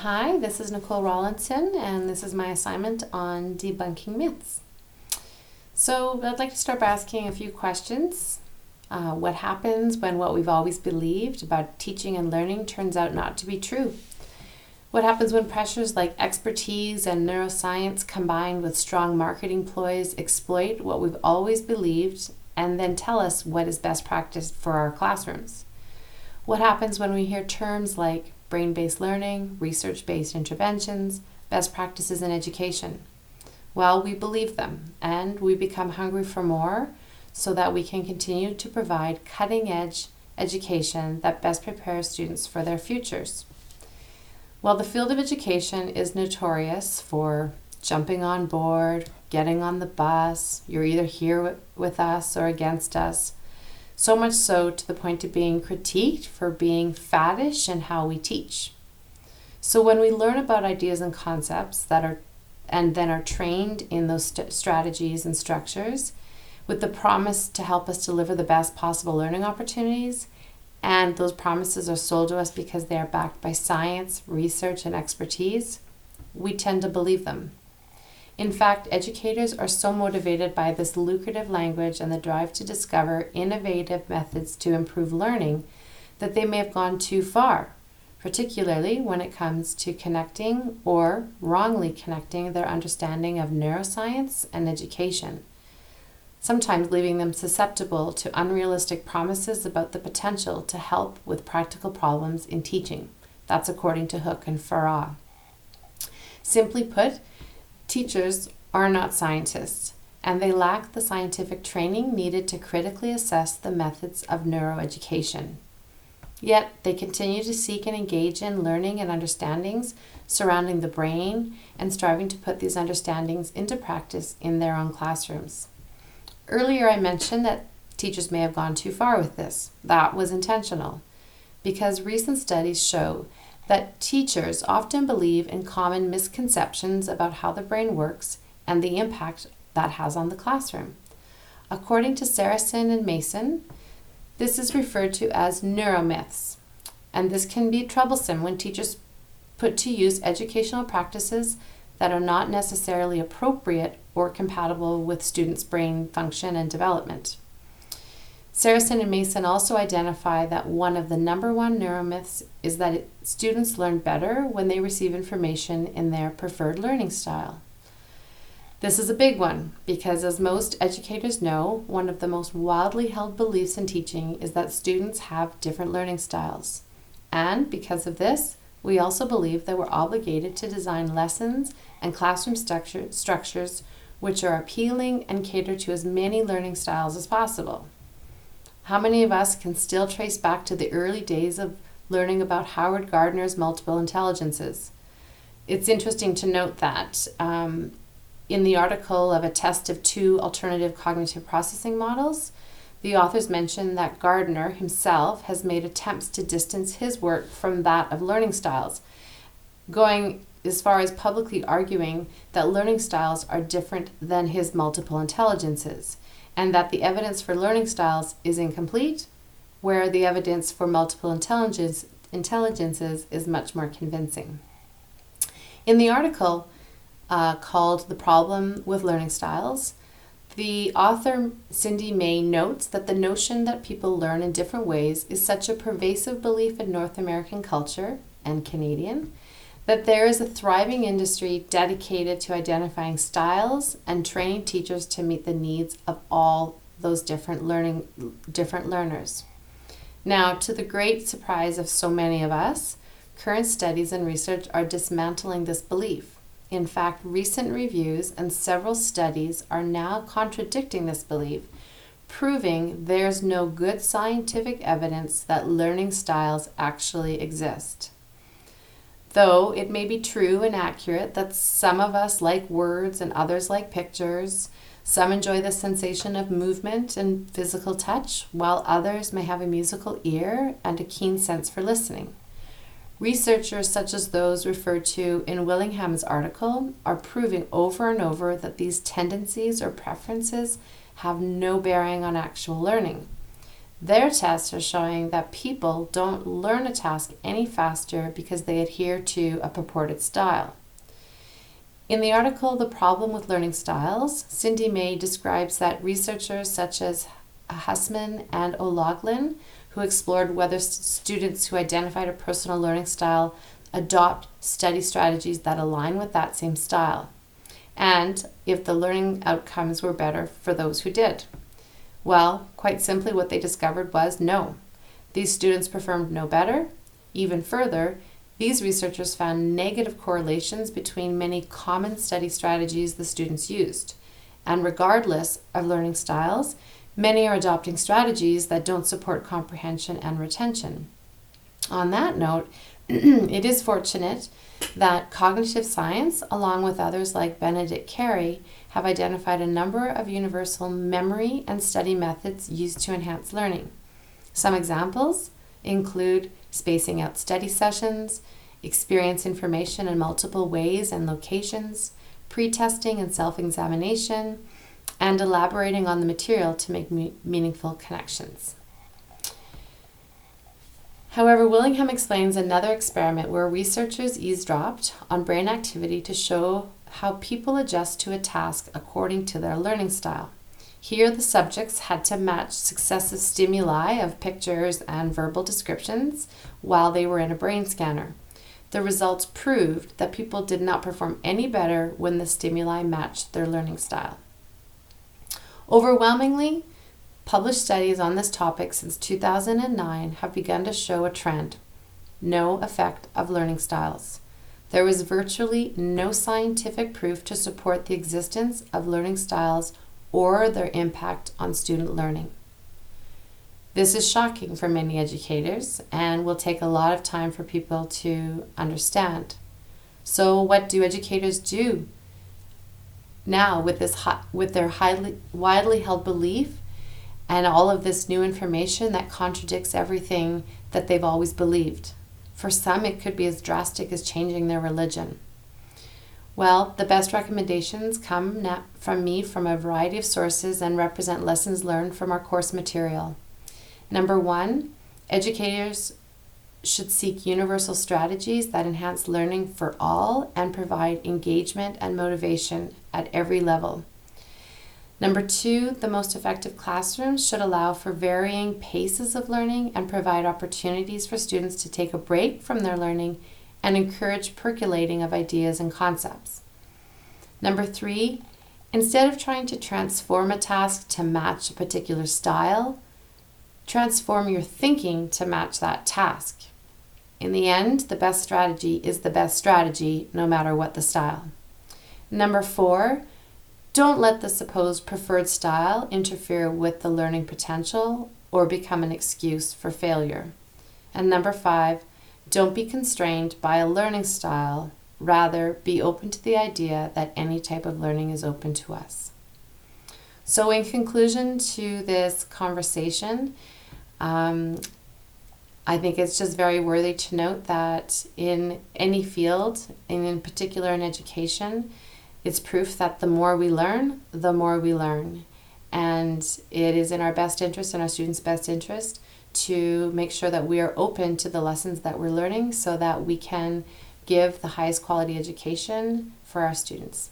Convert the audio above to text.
Hi, this is Nicole Rawlinson, and this is my assignment on debunking myths. So I'd like to start by asking a few questions. What happens when what we've always believed about teaching and learning turns out not to be true? What happens when pressures like expertise and neuroscience combined with strong marketing ploys exploit what we've always believed and then tell us what is best practice for our classrooms? What happens when we hear terms like brain-based learning, research-based interventions, best practices in education? Well, we believe them, and we become hungry for more so that we can continue to provide cutting-edge education that best prepares students for their futures. Well, the field of education is notorious for jumping on board, getting on the bus, you're either here with us or against us, so much so to the point of being critiqued for being faddish in how we teach. So when we learn about ideas and concepts and then are trained in those strategies and structures with the promise to help us deliver the best possible learning opportunities, and those promises are sold to us because they are backed by science, research, and expertise, we tend to believe them. In fact, educators are so motivated by this lucrative language and the drive to discover innovative methods to improve learning that they may have gone too far, particularly when it comes to connecting or wrongly connecting their understanding of neuroscience and education, sometimes leaving them susceptible to unrealistic promises about the potential to help with practical problems in teaching. That's according to Hook and Farah. Simply put, teachers are not scientists, and they lack the scientific training needed to critically assess the methods of neuroeducation. Yet, they continue to seek and engage in learning and understandings surrounding the brain and striving to put these understandings into practice in their own classrooms. Earlier, I mentioned that teachers may have gone too far with this. That was intentional, because recent studies show that teachers often believe in common misconceptions about how the brain works and the impact that has on the classroom. According to Saracen and Mason, this is referred to as neuromyths, and this can be troublesome when teachers put to use educational practices that are not necessarily appropriate or compatible with students' brain function and development. Saracen and Mason also identify that one of the number one neuromyths is that students learn better when they receive information in their preferred learning style. This is a big one because, as most educators know, one of the most wildly held beliefs in teaching is that students have different learning styles. And because of this, we also believe that we're obligated to design lessons and classroom structures which are appealing and cater to as many learning styles as possible. How many of us can still trace back to the early days of learning about Howard Gardner's multiple intelligences? It's interesting to note that in the article of A Test of Two Alternative Cognitive Processing Models, the authors mention that Gardner himself has made attempts to distance his work from that of learning styles, going as far as publicly arguing that learning styles are different than his multiple intelligences, and that the evidence for learning styles is incomplete, where the evidence for multiple intelligences is much more convincing. In the article called The Problem with Learning Styles, the author Cindy May notes that the notion that people learn in different ways is such a pervasive belief in North American culture, and Canadian, that there is a thriving industry dedicated to identifying styles and training teachers to meet the needs of all those different learners. Now, to the great surprise of so many of us, current studies and research are dismantling this belief. In fact, recent reviews and several studies are now contradicting this belief, proving there's no good scientific evidence that learning styles actually exist. Though it may be true and accurate that some of us like words and others like pictures, some enjoy the sensation of movement and physical touch, while others may have a musical ear and a keen sense for listening. Researchers such as those referred to in Willingham's article are proving over and over that these tendencies or preferences have no bearing on actual learning. Their tests are showing that people don't learn a task any faster because they adhere to a purported style. In the article, The Problem with Learning Styles, Cindy May describes that researchers such as Hussman and O'Loughlin, who explored whether students who identified a personal learning style adopt study strategies that align with that same style, and if the learning outcomes were better for those who did. Well, quite simply, what they discovered was no. These students performed no better. Even further, these researchers found negative correlations between many common study strategies the students used. And regardless of learning styles, many are adopting strategies that don't support comprehension and retention. On that note, it is fortunate that cognitive science, along with others like Benedict Carey, have identified a number of universal memory and study methods used to enhance learning. Some examples include spacing out study sessions, experience information in multiple ways and locations, pre-testing and self-examination, and elaborating on the material to make meaningful connections. However, Willingham explains another experiment where researchers eavesdropped on brain activity to show how people adjust to a task according to their learning style. Here, the subjects had to match successive stimuli of pictures and verbal descriptions while they were in a brain scanner. The results proved that people did not perform any better when the stimuli matched their learning style. Overwhelmingly, published studies on this topic since 2009 have begun to show a trend: no effect of learning styles. There is virtually no scientific proof to support the existence of learning styles or their impact on student learning. This is shocking for many educators and will take a lot of time for people to understand. So what do educators do now with their widely held belief and all of this new information that contradicts everything that they've always believed? For some, it could be as drastic as changing their religion. Well, the best recommendations come from me from a variety of sources and represent lessons learned from our course material. Number one, educators should seek universal strategies that enhance learning for all and provide engagement and motivation at every level. Number two, the most effective classrooms should allow for varying paces of learning and provide opportunities for students to take a break from their learning and encourage percolating of ideas and concepts. Number three, instead of trying to transform a task to match a particular style, transform your thinking to match that task. In the end, the best strategy is the best strategy, no matter what the style. Number four, don't let the supposed preferred style interfere with the learning potential or become an excuse for failure. And number five, don't be constrained by a learning style. Rather, be open to the idea that any type of learning is open to us. So in conclusion to this conversation, I think it's just very worthy to note that in any field, and in particular in education, it's proof that the more we learn, the more we learn. And it is in our best interest and our students' best interest to make sure that we are open to the lessons that we're learning so that we can give the highest quality education for our students.